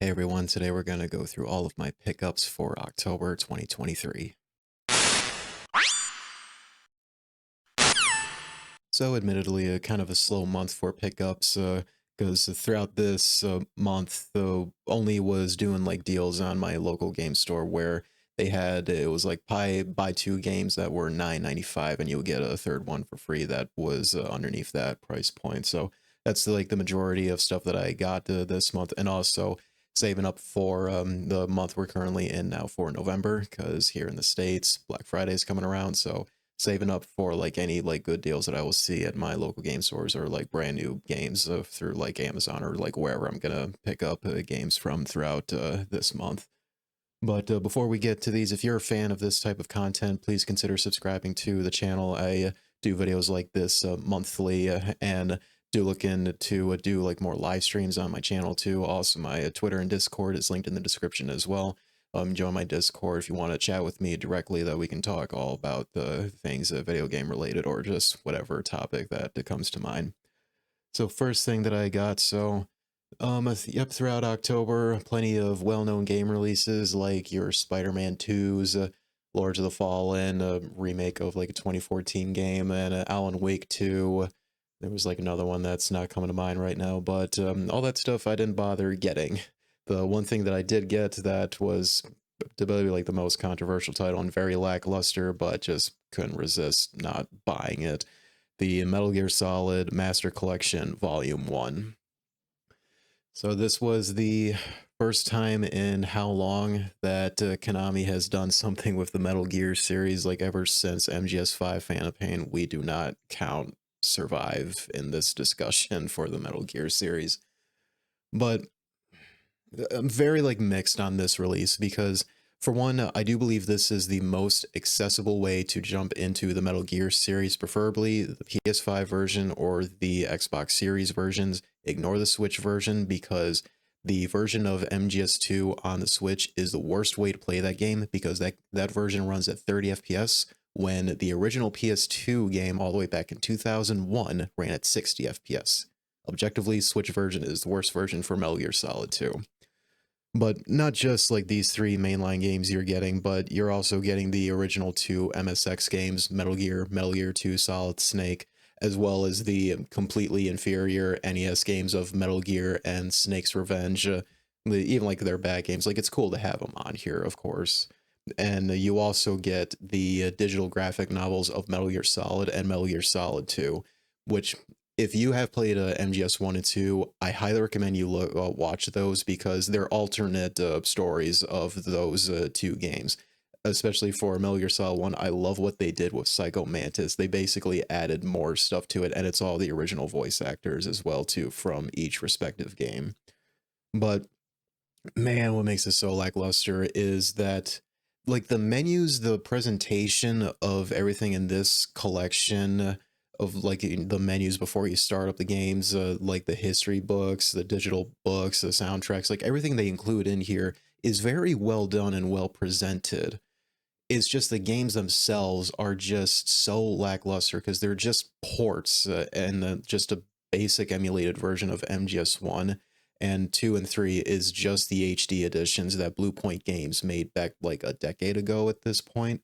Hey everyone, today we're going to go through all of my pickups for October 2023. So admittedly, a kind of a slow month for pickups, because throughout this month, only was doing like deals on my local game store where it was like buy two games that were $9.95 and you would get a third one for free that was underneath that price point. So that's like the majority of stuff that I got this month, and also saving up for the month we're currently in now for November, because here in the States, Black Friday is coming around, so saving up for like any like good deals that I will see at my local game stores, or like brand new games through like Amazon or like wherever I'm gonna pick up games from throughout this month. But before we get to these, if you're a fan of this type of content, please consider subscribing to the channel. I do videos like this monthly, and do look into do like more live streams on my channel too. Also, my Twitter and Discord is linked in the description as well. Join my Discord if you want to chat with me directly, that we can talk all about the things video game related, or just whatever topic that comes to mind. So first thing that I got, yep, throughout October, plenty of well-known game releases like your Spider-Man 2's, Lords of the Fallen, a remake of like a 2014 game, and Alan Wake 2. There was like another one that's not coming to mind right now, but all that stuff I didn't bother getting. The one thing that I did get that was debatably like the most controversial title and very lackluster, but just couldn't resist not buying it: the Metal Gear Solid Master Collection Volume 1. So this was the first time in how long that Konami has done something with the Metal Gear series. Like ever since MGS5 Phantom Pain, we do not count Survive in this discussion for the Metal Gear series. But I'm very like mixed on this release, because for one, I do believe this is the most accessible way to jump into the Metal Gear series, preferably the PS5 version or the Xbox Series versions. Ignore the Switch version, because the version of MGS2 on the Switch is the worst way to play that game, because that version runs at 30 FPS when the original PS2 game all the way back in 2001 ran at 60 FPS. Objectively, Switch version is the worst version for Metal Gear Solid 2. But not just like these three mainline games you're getting, but you're also getting the original two MSX games, Metal Gear 2 Solid Snake, as well as the completely inferior NES games of Metal Gear and Snake's Revenge. Even like their bad games, like it's cool to have them on here, of course. And you also get the digital graphic novels of Metal Gear Solid and Metal Gear Solid 2, which, if you have played MGS 1 and 2, I highly recommend you watch those, because they're alternate stories of those two games. Especially for Metal Gear Solid 1, I love what they did with Psycho Mantis. They basically added more stuff to it, and it's all the original voice actors as well too from each respective game. But man, what makes it so lackluster is that like the menus, the presentation of everything in this collection of like the menus before you start up the games, like the history books, the digital books, the soundtracks, like everything they include in here is very well done and well presented. It's just the games themselves are just so lackluster, because they're just ports, and just a basic emulated version of MGS1, and 2 and 3 is just the HD editions that Blue Point Games made back like a decade ago at this point.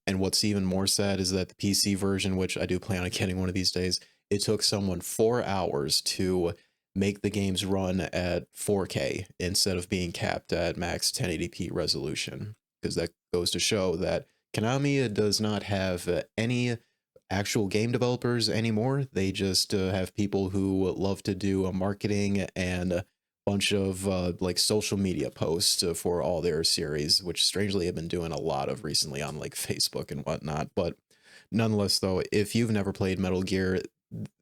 And what's even more sad is that the PC version, which I do plan on getting one of these days, it took someone 4 hours to make the games run at 4K instead of being capped at max 1080p resolution. Because that goes to show that Konami does not have any actual game developers anymore. They just have people who love to do marketing and a bunch of like social media posts for all their series, which strangely have been doing a lot of recently on like Facebook and whatnot. But nonetheless, though, if you've never played Metal Gear,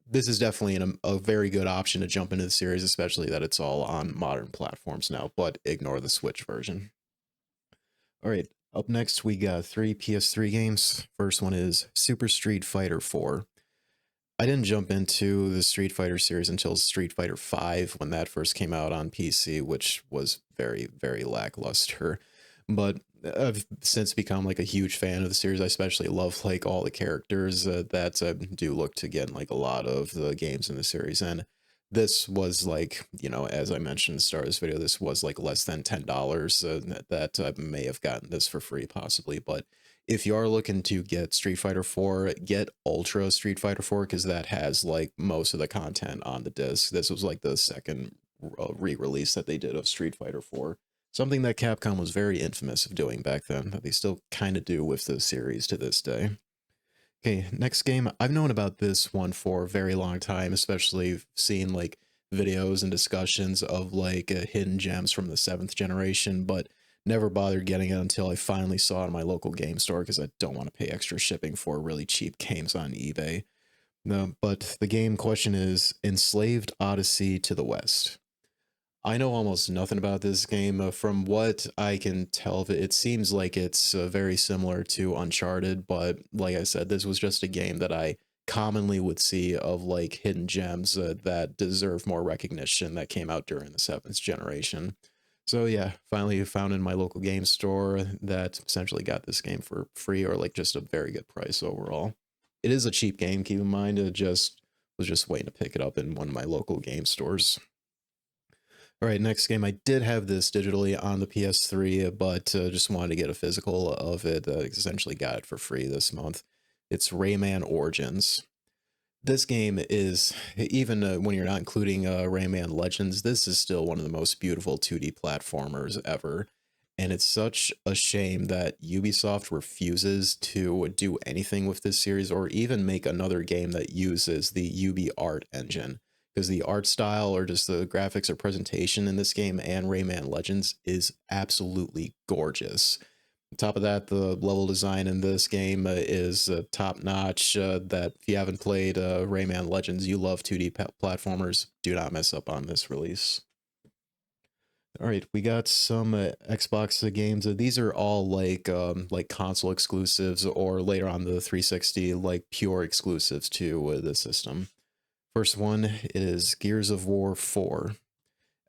this is definitely a very good option to jump into the series, especially that it's all on modern platforms now, but ignore the Switch version. All right, up next we got three PS3 games. First one is Super Street Fighter 4. I didn't jump into the Street Fighter series until Street Fighter 5 when that first came out on PC, which was very, very lackluster. But I've since become like a huge fan of the series. I especially love like all the characters that do look to get in like a lot of the games in the series. And this was like, as I mentioned at the start of this video, this was like less than $10 that I may have gotten this for free possibly. But if you are looking to get Street Fighter 4, get Ultra Street Fighter 4 because that has like most of the content on the disc. This was like the second re-release that they did of Street Fighter 4. Something that Capcom was very infamous of doing back then, that they still kind of do with the series to this day. Okay, next game. I've known about this one for a very long time, especially seeing like videos and discussions of like hidden gems from the 7th generation, but never bothered getting it until I finally saw it in my local game store because I don't want to pay extra shipping for really cheap games on eBay. No, but the game question is Enslaved Odyssey to the West. I know almost nothing about this game. From what I can tell of it, it seems like it's very similar to Uncharted, but like I said, this was just a game that I commonly would see of like hidden gems that deserve more recognition that came out during the 7th generation. So yeah, finally found in my local game store that essentially got this game for free or like just a very good price overall. It is a cheap game, keep in mind. It just was just waiting to pick it up in one of my local game stores. All right, next game. I did have this digitally on the PS3, but just wanted to get a physical of it. Essentially got it for free this month. It's Rayman Origins. This game is, even when you're not including Rayman Legends, this is still one of the most beautiful 2D platformers ever. And it's such a shame that Ubisoft refuses to do anything with this series or even make another game that uses the Ubi art engine. Because the art style or just the graphics or presentation in this game and Rayman Legends is absolutely gorgeous. On top of that, the level design in this game is top notch. That if you haven't played Rayman Legends, you love 2D platformers, do not mess up on this release. All right, we got some Xbox games. These are all like console exclusives or later on the 360 like pure exclusives to the system. First one is Gears of War 4.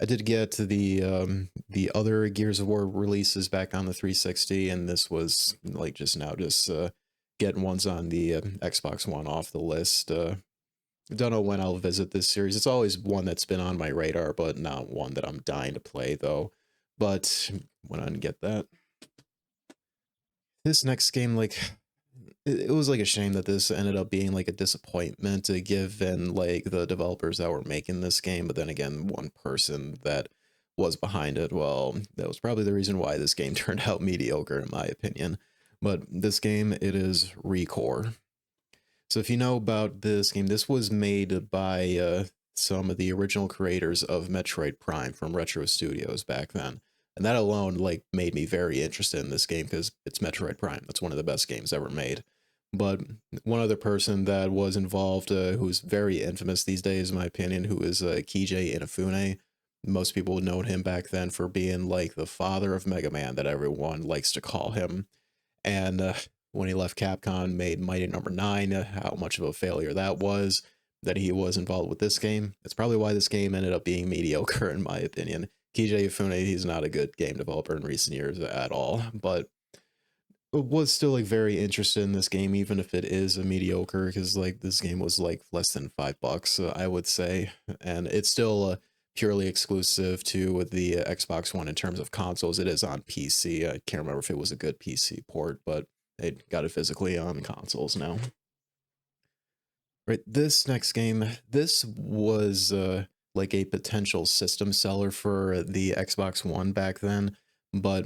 I did get the other Gears of War releases back on the 360, and this was like just now just getting ones on the Xbox One off the list. Don't know when I'll visit this series. It's always one that's been on my radar, but not one that I'm dying to play though. But went on and get that. This next game, like it was like a shame that this ended up being like a disappointment to given like the developers that were making this game, but then again, one person that was behind it, well, that was probably the reason why this game turned out mediocre in my opinion. But this game, it is Recore. So if you know about this game, this was made by some of the original creators of Metroid Prime from Retro Studios back then. And that alone like made me very interested in this game because it's Metroid Prime. That's one of the best games ever made. But one other person that was involved, who's very infamous these days, in my opinion, who is Keiji Inafune. Most people would know him back then for being like the father of Mega Man that everyone likes to call him. And when he left Capcom, made Mighty Number 9, how much of a failure that was, that he was involved with this game. That's probably why this game ended up being mediocre, in my opinion. Keiji Inafune, he's not a good game developer in recent years at all, but was still like very interested in this game, even if it is a mediocre, because like this game was like less than $5, I would say, and it's still purely exclusive to the Xbox One in terms of consoles. It is on PC. I can't remember if it was a good PC port, but they got it physically on consoles now. Right, this next game, this was like a potential system seller for the Xbox One back then, but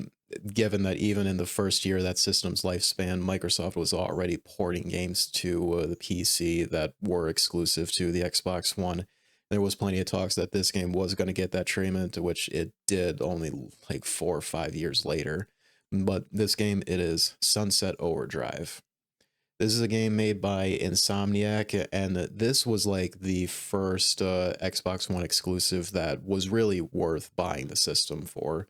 given that even in the first year of that system's lifespan, Microsoft was already porting games to the PC that were exclusive to the Xbox One. There was plenty of talks that this game was going to get that treatment, which it did only like 4 or 5 years later. But this game, it is Sunset Overdrive. This is a game made by Insomniac, and this was like the first Xbox One exclusive that was really worth buying the system for.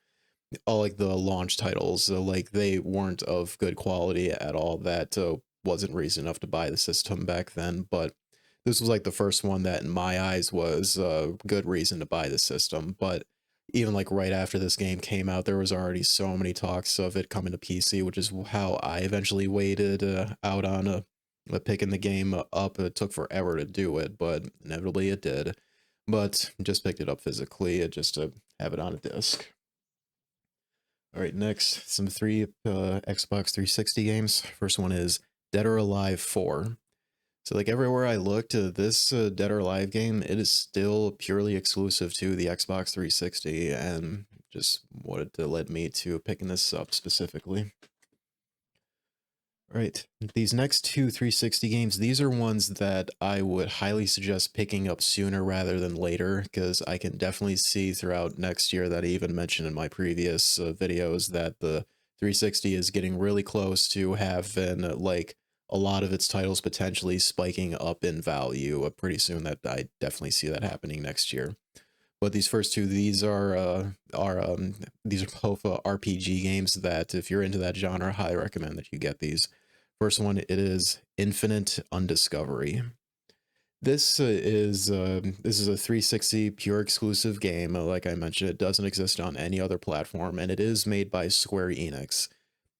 All like the launch titles, like they weren't of good quality at all. That wasn't reason enough to buy the system back then, but this was like the first one that in my eyes was a good reason to buy the system. But even like right after this game came out, there was already so many talks of it coming to PC, which is how I eventually waited out on picking the game up. It took forever to do it, but inevitably it did. but just picked it up physically just to have it on a disc. All right, next, some three Xbox 360 games. First one is Dead or Alive 4. So like everywhere I looked, this Dead or Alive game, it is still purely exclusive to the Xbox 360, and just wanted to lead me to picking this up specifically. Right. These next two 360 games, these are ones that I would highly suggest picking up sooner rather than later, because I can definitely see throughout next year that I even mentioned in my previous videos that the 360 is getting really close to having like a lot of its titles potentially spiking up in value pretty soon. That I definitely see that happening next year. But these first two, these are both RPG games that if you're into that genre, I highly recommend that you get these. First one, it is Infinite Undiscovery. This is a 360 pure exclusive game. Like I mentioned, it doesn't exist on any other platform, and it is made by Square Enix.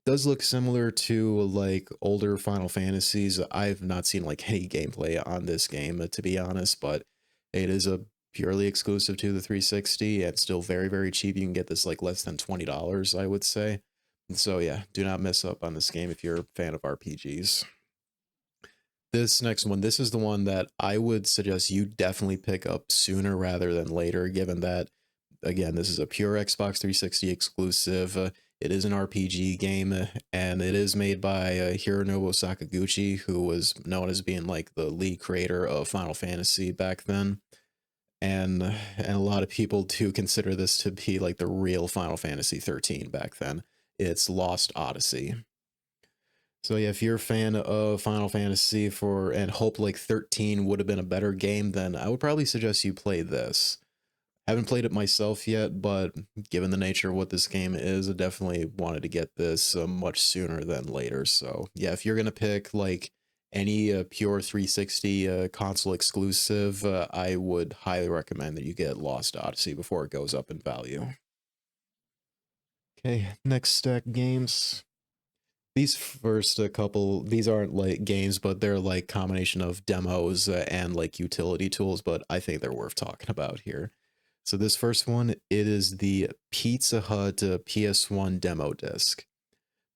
Does look similar to like older Final Fantasies. I've not seen like any gameplay on this game, to be honest, but it is a purely exclusive to the 360 and still very, very cheap. You can get this like less than $20, I would say. And so yeah, do not miss up on this game if you're a fan of RPGs. This next one, this is the one that I would suggest you definitely pick up sooner rather than later, given that, again, this is a pure Xbox 360 exclusive. It is an RPG game, and it is made by Hironobu Sakaguchi, who was known as being like the lead creator of Final Fantasy back then. And a lot of people do consider this to be like the real Final Fantasy 13 back then. It's Lost Odyssey. So yeah, if you're a fan of Final Fantasy and hope like 13 would have been a better game, then I would probably suggest you play this. Haven't played it myself yet, but given the nature of what this game is, I definitely wanted to get this much sooner than later. So yeah, if you're gonna pick like any pure 360 console exclusive, I would highly recommend that you get Lost Odyssey before it goes up in value. Okay, next stack games. These first couple, these aren't like games, but they're like combination of demos and like utility tools, but I think they're worth talking about here. So this first one, it is the Pizza Hut PS1 demo disc.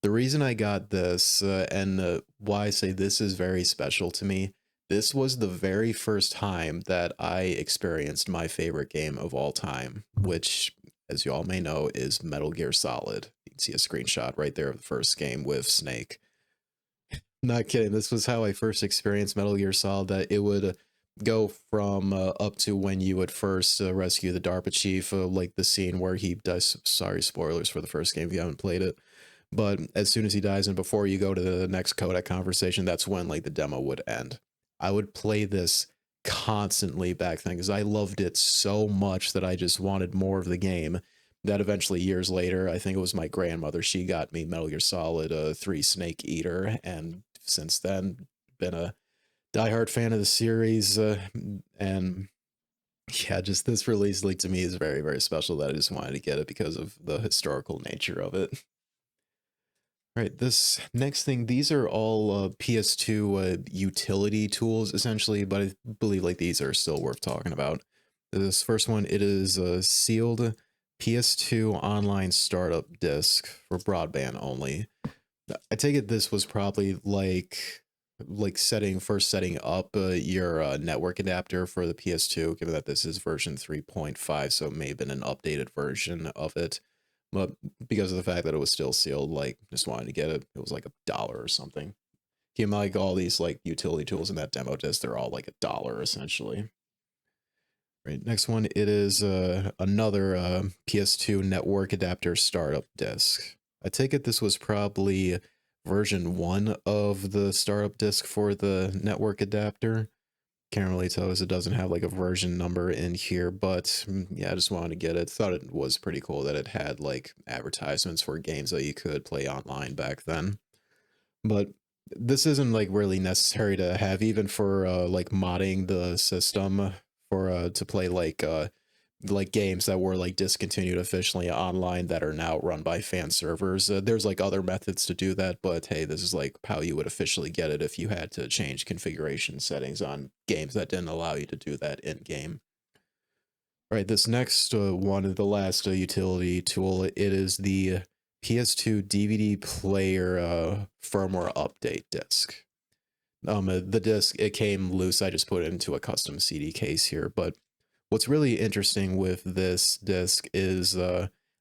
The reason I got this and why I say this is very special to me, this was the very first time that I experienced my favorite game of all time, which, as you all may know, is Metal Gear Solid. You can see a screenshot right there of the first game with Snake. Not kidding. This was how I first experienced Metal Gear Solid. That it would go from up to when you would first rescue the DARPA chief, like the scene where he dies. Sorry, spoilers for the first game if you haven't played it. But as soon as he dies and before you go to the next codec conversation, that's when like the demo would end. I would play this constantly back then because I loved it so much that I just wanted more of the game. That eventually, years later, I think it was my grandmother, she got me Metal Gear Solid 3 Snake Eater, and since then, been a diehard fan of the series. And yeah, just this release, like to me, is very, very special that I just wanted to get it because of the historical nature of it. Right, this next thing, these are all PS2 utility tools essentially, but I believe like these are still worth talking about. This first one, it is a sealed PS2 online startup disk for broadband only. I take it this was probably like setting up your network adapter for the PS2, given that this is version 3.5, so it may have been an updated version of it. But because of the fact that it was still sealed, like just wanted to get it. It was like $1 or something. Keep in mind, like all these like utility tools in that demo disc, they're all like $1 essentially. Right, next one, it is another PS2 network adapter startup disk. I take it this was probably version 1 of the startup disk for the network adapter. Can't really tell as it doesn't have like a version number in here, but yeah, I just wanted to get it. Thought it was pretty cool that it had like advertisements for games that you could play online back then. But this isn't like really necessary to have even for like modding the system for to play like games that were like discontinued officially online that are now run by fan servers. There's like other methods to do that, but hey, this is like how you would officially get it if you had to change configuration settings on games that didn't allow you to do that in game. All right, this next one, the last utility tool, it is the PS2 DVD player firmware update disc. The disc, it came loose. I just put it into a custom CD case here. But what's really interesting with this disc is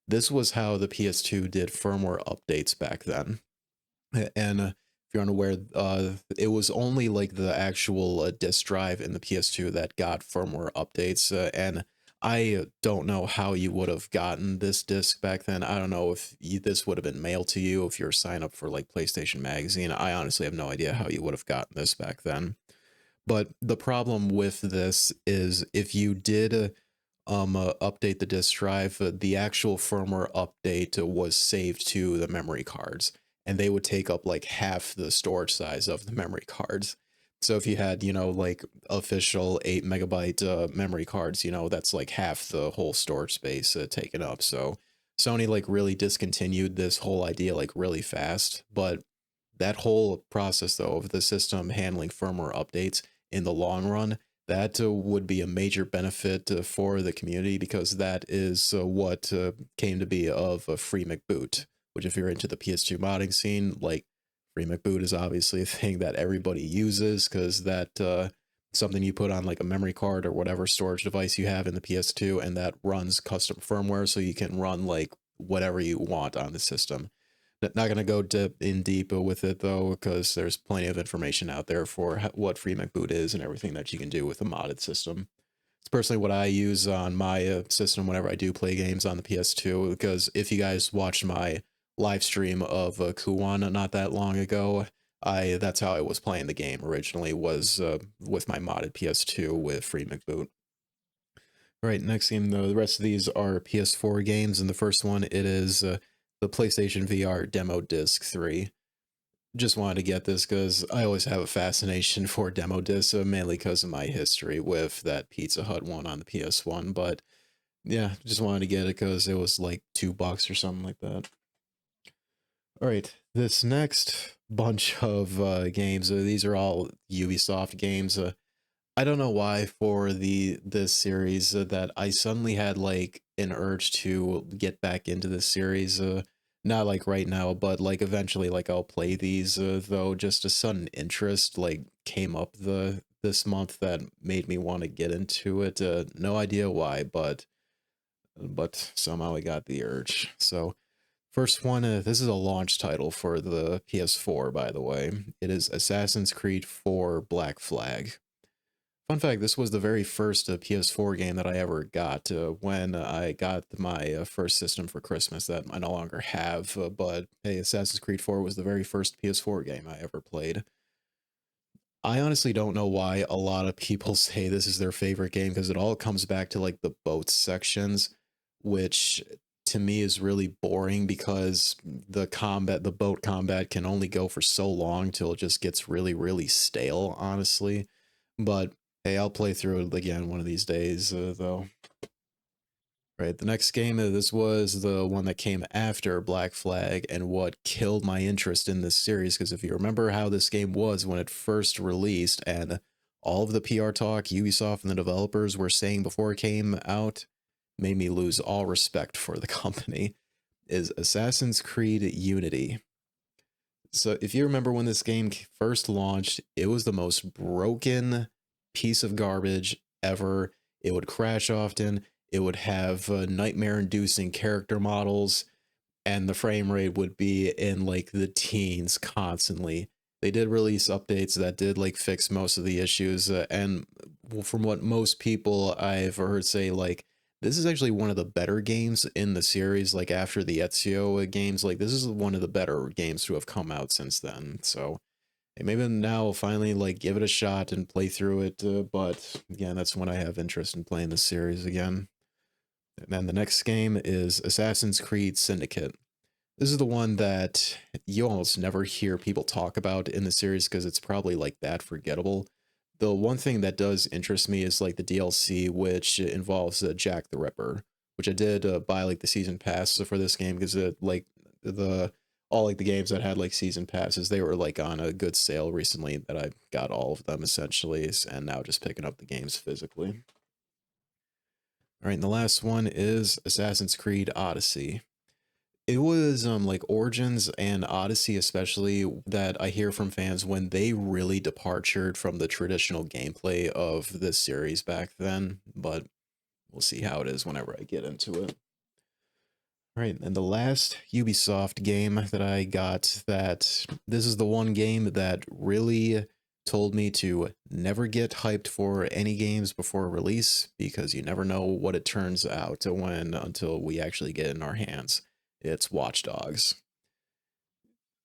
this was how the PS2 did firmware updates back then. And if you're unaware, it was only like the actual disk drive in the PS2 that got firmware updates. And I don't know how you would have gotten this disc back then. I don't know if this would have been mailed to you if you're signed up for like PlayStation Magazine. I honestly have no idea how you would have gotten this back then. But the problem with this is if you did update the disk drive, the actual firmware update was saved to the memory cards, and they would take up like half the storage size of the memory cards. So if you had, like official 8 megabyte memory cards, that's like half the whole storage space taken up. So Sony like really discontinued this whole idea like really fast, but that whole process though of the system handling firmware updates in the long run, that would be a major benefit for the community, because that is what came to be of Free McBoot, which if you're into the PS2 modding scene, like Free McBoot is obviously a thing that everybody uses, because that something you put on like a memory card or whatever storage device you have in the PS2, and that runs custom firmware so you can run like whatever you want on the system. Not going to go in deep with it though, because there's plenty of information out there for what Free McBoot is and everything that you can do with a modded system. It's personally what I use on my system whenever I do play games on the PS2, because if you guys watched my live stream of Kuwan not that long ago, that's how I was playing the game originally, was with my modded PS2 with Free McBoot. All right, next game, the rest of these are PS4 games, and the first one, it is the PlayStation VR Demo Disc 3. Just wanted to get this because I always have a fascination for demo discs, mainly because of my history with that Pizza Hut one on the PS1. But yeah, just wanted to get it because it was like $2 or something like that. All right, this next bunch of games, these are all Ubisoft games. I don't know why for this series that I suddenly had like an urge to get back into this series. Not like right now, but like eventually, like I'll play these. Though just a sudden interest like came up this month that made me want to get into it. No idea why, but somehow I got the urge. So first one, this is a launch title for the PS4, by the way. It is Assassin's Creed 4 Black Flag. Fun fact, this was the very first PS4 game that I ever got when I got my first system for Christmas that I no longer have, but hey, Assassin's Creed 4 was the very first PS4 game I ever played. I honestly don't know why a lot of people say this is their favorite game, because it all comes back to like the boats sections, which to me is really boring because the boat combat can only go for so long till it just gets really, really stale, honestly. But hey, I'll play through it again one of these days, though. Right, the next game, this was the one that came after Black Flag, and what killed my interest in this series, because if you remember how this game was when it first released, and all of the PR talk Ubisoft and the developers were saying before it came out, made me lose all respect for the company, is Assassin's Creed Unity. So if you remember when this game first launched, it was the most broken piece of garbage ever. It would crash often. It would have nightmare-inducing character models, and the frame rate would be in like the teens constantly. They did release updates that did like fix most of the issues, and from what most people I've heard say, like this is actually one of the better games in the series. Like after the Ezio games, like this is one of the better games to have come out since then. So hey, maybe now I'll finally like give it a shot and play through it. But again, that's when I have interest in playing the series again. And then the next game is Assassin's Creed Syndicate. This is the one that you almost never hear people talk about in the series because it's probably like that forgettable. The one thing that does interest me is like the DLC, which involves Jack the Ripper, which I did buy like the season pass for this game, because it like the all like the games that had like season passes, they were like on a good sale recently that I got all of them essentially, and now just picking up the games physically. All right, and the last one is Assassin's Creed Odyssey. It was like Origins and Odyssey especially that I hear from fans when they really departed from the traditional gameplay of this series back then, but we'll see how it is whenever I get into it. All right, and the last Ubisoft game that I got, that this is the one game that really told me to never get hyped for any games before release, because you never know what it turns out to when until we actually get it in our hands. It's Watch Dogs.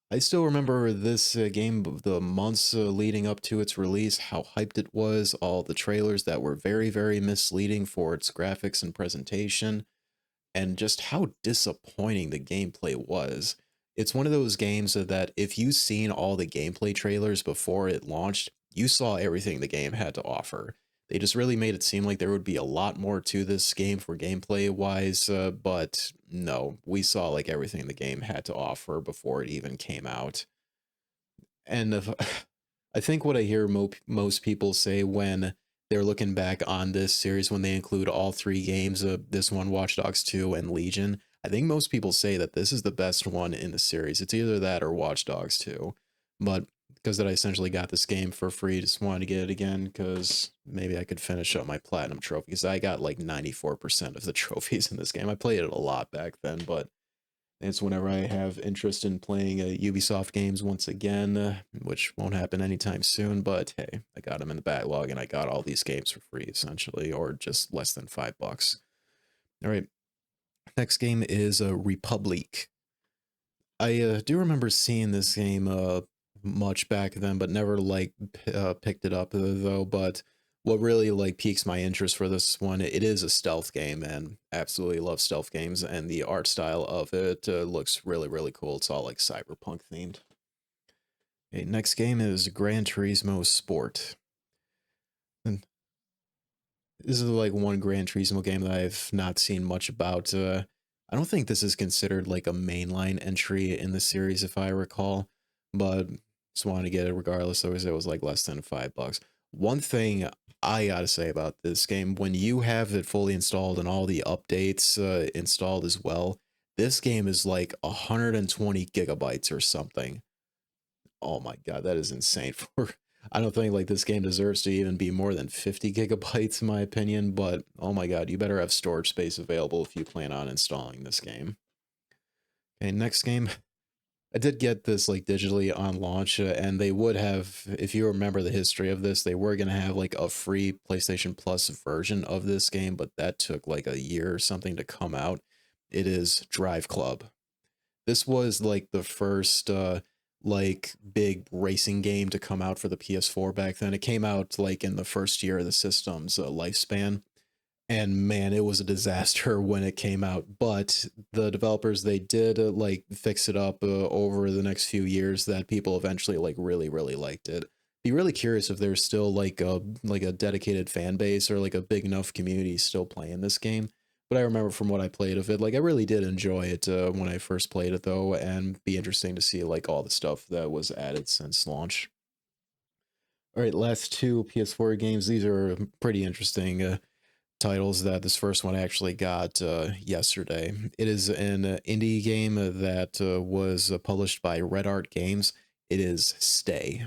I still remember this game, the months leading up to its release, how hyped it was, all the trailers that were very, very misleading for its graphics and presentation, and just how disappointing the gameplay was. It's one of those games that if you've seen all the gameplay trailers before it launched, you saw everything the game had to offer. They just really made it seem like there would be a lot more to this game for gameplay wise, but no, we saw like everything the game had to offer before it even came out. And I think what I hear most people say when they're looking back on this series, when they include all three games of this one, Watch Dogs 2 and Legion, I think most people say that this is the best one in the series. It's either that or Watch Dogs 2. But because that I essentially got this game for free, just wanted to get it again because maybe I could finish up my platinum trophy, because I got like 94% of the trophies in this game. I played it a lot back then, but it's whenever I have interest in playing Ubisoft games once again, which won't happen anytime soon. But hey, I got them in the backlog, and I got all these games for free, essentially, or just less than $5. All right, next game is Republic. I do remember seeing this game much back then, but never like picked it up though. But what really like piques my interest for this one, it is a stealth game, and absolutely love stealth games, and the art style of it looks really really cool. It's all like cyberpunk themed. Okay, next game is Gran Turismo Sport. And this is like one Gran Turismo game that I've not seen much about. I don't think this is considered like a mainline entry in the series, if I recall, but just wanted to get it regardless. Always it was like less than $5. One thing I gotta say about this game, when you have it fully installed and all the updates installed as well, this game is like 120 gigabytes or something. Oh my god, that is insane. For I don't think like this game deserves to even be more than 50 gigabytes in my opinion, but oh my god, you better have storage space available if you plan on installing this game. Okay, next game. I did get this like digitally on launch, and they would have, if you remember the history of this, they were gonna have like a free PlayStation Plus version of this game, but that took like a year or something to come out. It is Drive Club. This was like the first like big racing game to come out for the PS4 back then. It came out like in the first year of the system's lifespan, and man, it was a disaster when it came out. But the developers, they did like fix it up over the next few years, that people eventually like really really liked it. Be really curious if there's still like a dedicated fan base or like a big enough community still playing this game. But I remember from what I played of it, like I really did enjoy it when I first played it though, and be interesting to see like all the stuff that was added since launch. All right, last two PS4 games. These are pretty interesting titles that this first one actually got yesterday. It is an indie game that was published by Red Art Games. It is Stay.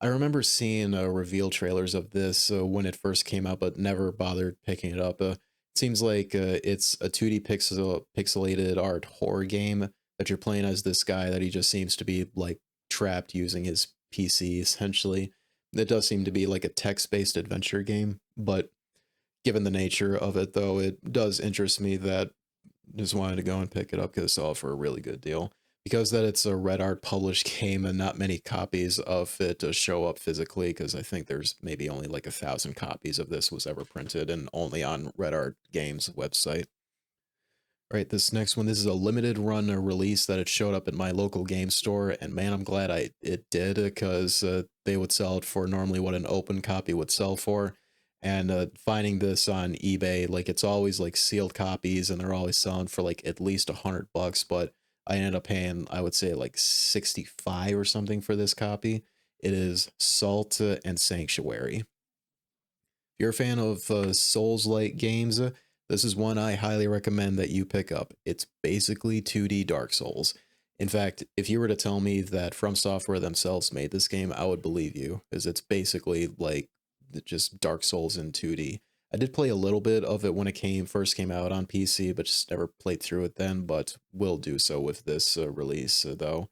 I remember seeing reveal trailers of this when it first came out, but never bothered picking it up. It seems like it's a 2D pixelated art horror game that you're playing as this guy that he just seems to be like trapped using his PC essentially. It does seem to be like a text-based adventure game, but given the nature of it, though, it does interest me that just wanted to go and pick it up because I saw it for a really good deal. Because that it's a Red Art published game and not many copies of it to show up physically, because I think there's maybe only like 1,000 copies of this was ever printed and only on Red Art Games website. Right, this next one, this is a limited run release that it showed up at my local game store, and man, I'm glad it did, because they would sell it for normally what an open copy would sell for. And finding this on eBay, like it's always like sealed copies, and they're always selling for like at least $100. But I ended up paying, I would say like 65 or something for this copy. It is Salt and Sanctuary. you're a fan of Souls-like games, this is one I highly recommend that you pick up. It's basically 2D Dark Souls. In fact, if you were to tell me that From Software themselves made this game, I would believe you, as it's basically like just Dark Souls in 2D. I did play a little bit of it when it first came out on PC, but just never played through it then, but will do so with this release, though.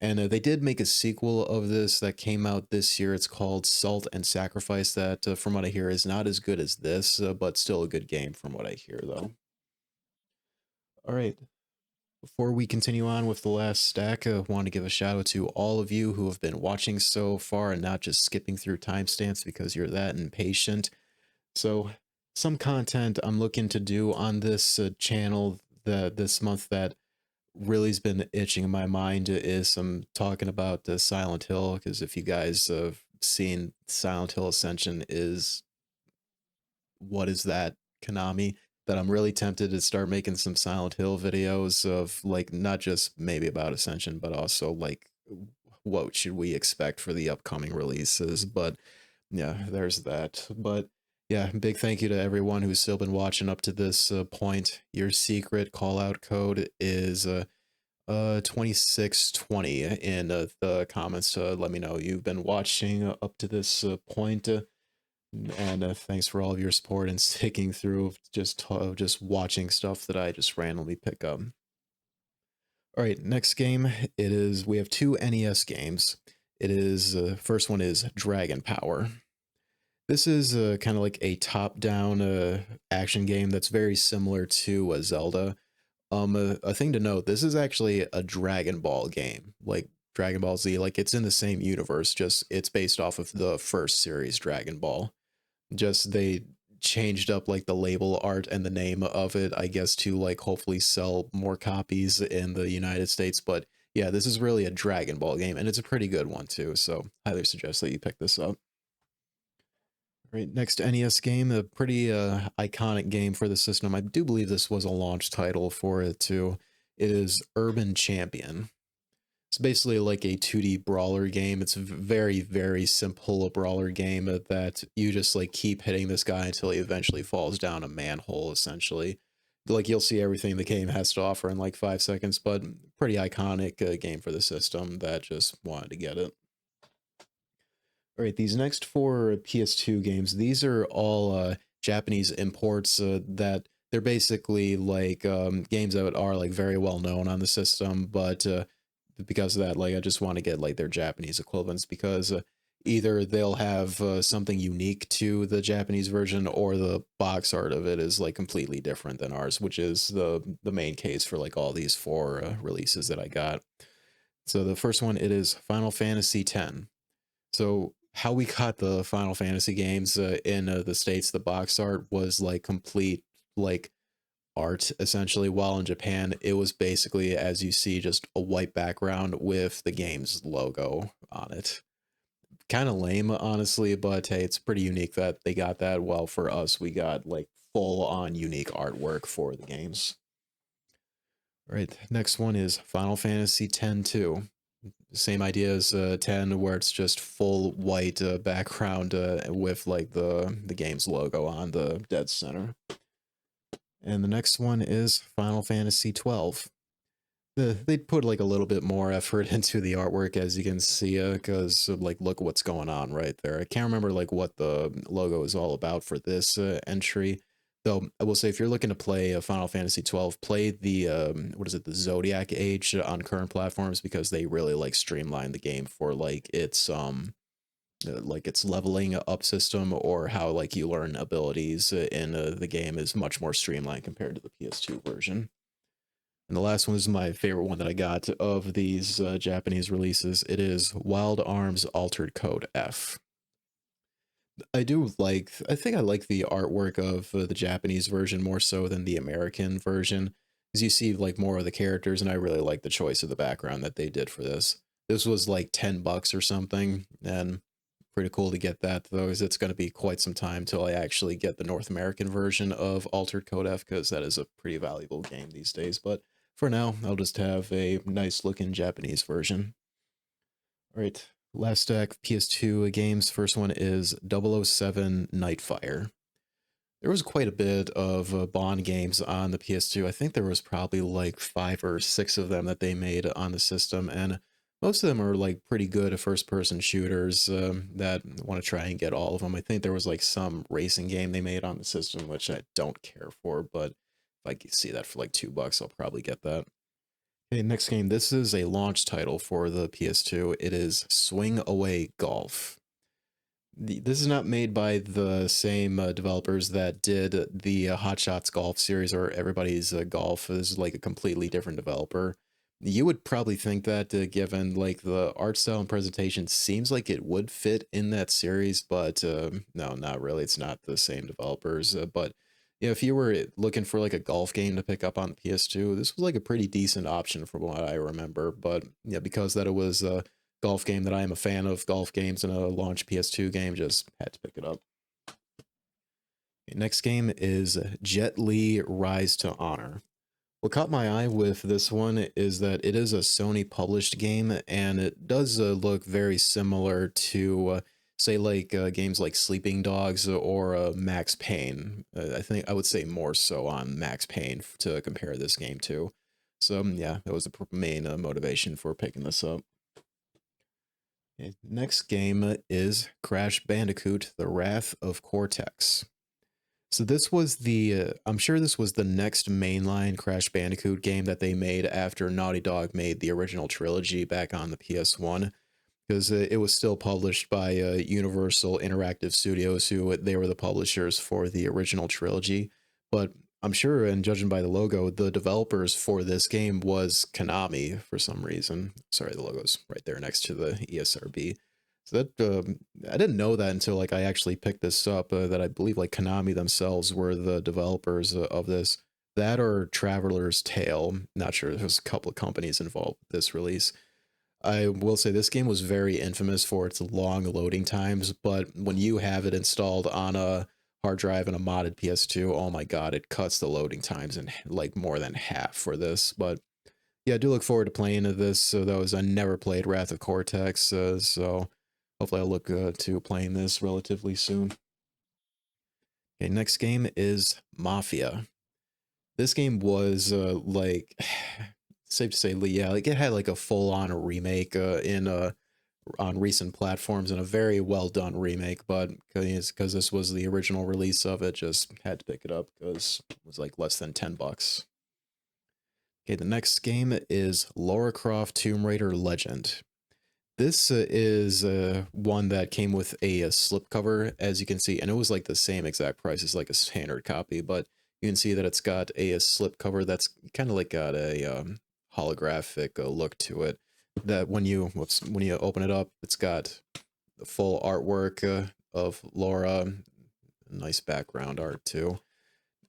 And they did make a sequel of this that came out this year. It's called Salt and Sacrifice, that, from what I hear, is not as good as this, but still a good game from what I hear, though. All right. Before we continue on with the last stack, I want to give a shout out to all of you who have been watching so far and not just skipping through timestamps because you're that impatient. So, some content I'm looking to do on this channel this month that really's been itching in my mind is some talking about Silent Hill, because if you guys have seen Silent Hill Ascension, is what is that, Konami, that I'm really tempted to start making some Silent Hill videos of, like, not just maybe about Ascension, but also like what should we expect for the upcoming releases. But yeah, there's that. But yeah, big thank you to everyone who's still been watching up to this point. Your secret call out code is 2620 in the comments to let me know you've been watching up to this point. And thanks for all of your support and sticking through just watching stuff that I just randomly pick up. All right, next game, we have two NES games. It is, first one is Dragon Power. This is kind of like a top-down action game that's very similar to Zelda. A thing to note, this is actually a Dragon Ball game, like Dragon Ball Z, like it's in the same universe, just it's based off of the first series, Dragon Ball. Just they changed up like the label art and the name of it, I guess, to like hopefully sell more copies in the United States. But yeah, this is really a Dragon Ball game, and it's a pretty good one too, so highly suggest that you pick this up. Right, next NES game, a pretty iconic game for the system. I do believe this was a launch title for it too. It is Urban Champion. It's basically like a 2D brawler game. It's a very, very simple brawler game that you just like keep hitting this guy until he eventually falls down a manhole, essentially. Like you'll see everything the game has to offer in like 5 seconds, but pretty iconic game for the system that just wanted to get it. All right, these next four PS2 games, these are all Japanese imports that they're basically like games that are like very well known on the system, but because of that, like I just want to get like their Japanese equivalents, because either they'll have something unique to the Japanese version, or the box art of it is like completely different than ours, which is the main case for like all these four releases that I got. So the first one, it is Final Fantasy X. So how we got the Final Fantasy games in the States, the box art was like complete like art essentially, while in Japan it was basically, as you see, just a white background with the game's logo on it. Kind of lame, honestly, but hey, it's pretty unique that they got that. Well, for us, we got like full on unique artwork for the games. All right, next one is Final Fantasy X-2. Same idea as 10, where it's just full white background with like the game's logo on the dead center. And the next one is Final Fantasy 12. They put like a little bit more effort into the artwork, as you can see, because like look what's going on right there. I can't remember like what the logo is all about for this entry, though. I will say, if you're looking to play a Final Fantasy 12, play the what is it, the Zodiac Age on current platforms, because they really like streamline the game for like its leveling up system, or how like you learn abilities in the game is much more streamlined compared to the PS2 version. And the last one is my favorite one that I got of these Japanese releases. It is Wild Arms Altered Code F. I think I like the artwork of the Japanese version more so than the American version, because you see like more of the characters, and I really like the choice of the background that they did for this. This was like $10 or something, and pretty cool to get that, though, as it's going to be quite some time till I actually get the North American version of Altered Code F, because that is a pretty valuable game these days. But for now, I'll just have a nice looking Japanese version. All right, Last stack PS2 games. First one is 007 Nightfire. There was quite a bit of Bond games on the PS2. I think there was probably like 5 or 6 of them that they made on the system, and most of them are like pretty good first-person shooters that want to try and get all of them. I think there was like some racing game they made on the system, which I don't care for, but if I see that for like $2, I'll probably get that. Okay, next game. This is a launch title for the PS2. It is Swing Away Golf. This is not made by the same developers that did the Hot Shots Golf series or Everybody's Golf. This is like a completely different developer. You would probably think that, given like the art style and presentation, seems like it would fit in that series, but no, not really. It's not the same developers. But yeah, if you were looking for like a golf game to pick up on the PS2, this was like a pretty decent option from what I remember. But yeah, because that it was golf game that I am a fan of golf games and a launch PS2 game, just had to pick it up. Okay, next game is Jet Li Rise to Honor. What caught my eye with this one is that it is a Sony published game, and it does look very similar to say like games like Sleeping Dogs or Max Payne. I think I would say more so on Max Payne to compare this game to. So yeah, that was the main motivation for picking this up. Okay, next game is Crash Bandicoot: The Wrath of Cortex. So this was the, I'm sure this was the next mainline Crash Bandicoot game that they made after Naughty Dog made the original trilogy back on the PS1, because it was still published by Universal Interactive Studios, who they were the publishers for the original trilogy. But I'm sure, and judging by the logo, the developers for this game was Konami for some reason. Sorry, the logo's right there next to the ESRB. So that I didn't know that until like I actually picked this up. That I believe like Konami themselves were the developers of this. That or Traveler's Tale. Not sure. There's a couple of companies involved with this release. I will say this game was very infamous for its long loading times, but when you have it installed on a hard drive and a modded PS2, oh my god, it cuts the loading times in like more than half for this. But yeah, I do look forward to playing this. So that was I never played Wrath of Cortex, so hopefully I'll look to playing this relatively soon. Okay, next game is Mafia. This game was like safe to say, yeah, like it had like a full-on remake in on recent platforms and a very well done remake, but because this was the original release of it, just had to pick it up because it was like less than $10. Okay, the next game is Lara Croft Tomb Raider Legend. This is one that came with a slipcover, as you can see, and it was like the same exact price as like a standard copy, but you can see that it's got a slipcover that's kind of like got a holographic look to it. That when you open it up, it's got the full artwork of Laura, nice background art too.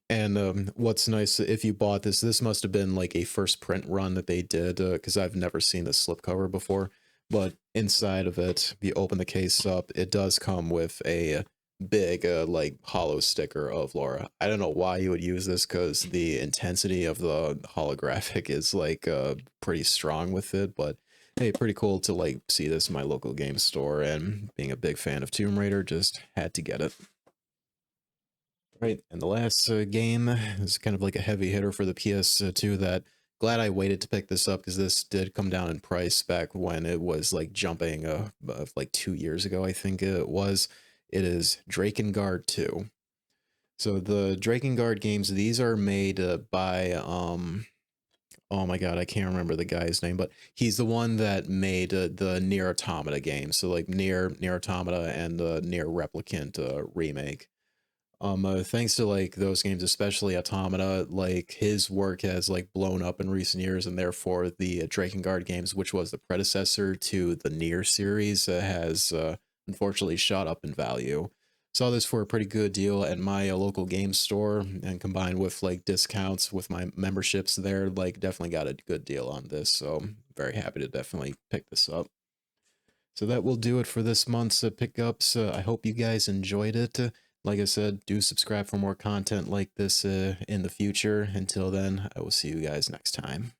And what's nice, if you bought this must have been like a first print run that they did, because I've never seen the slipcover before. But inside of it, if you open the case up, it does come with a big like hollow sticker of Laura. I don't know why you would use this, because the intensity of the holographic is like pretty strong with it, but hey, pretty cool to like see this in my local game store, and being a big fan of Tomb Raider, just had to get it. Right, and the last game is kind of like a heavy hitter for the PS2 that glad I waited to pick this up, because this did come down in price back when it was like jumping like 2 years ago, I think it was. It is Drakengard 2. So the Drakengard games, these are made by oh my god, I can't remember the guy's name, but he's the one that made the Nier Automata game. So like Nier Automata and the Nier Replicant remake. Thanks to like those games, especially Automata, like his work has like blown up in recent years, and therefore the Drakengard games, which was the predecessor to the Nier series, has unfortunately shot up in value. Saw this for a pretty good deal at my local game store, and combined with like discounts with my memberships there, like definitely got a good deal on this. So very happy to definitely pick this up. So that will do it for this month's pickups. I hope you guys enjoyed it. Like I said, do subscribe for more content like this in the future. Until then, I will see you guys next time.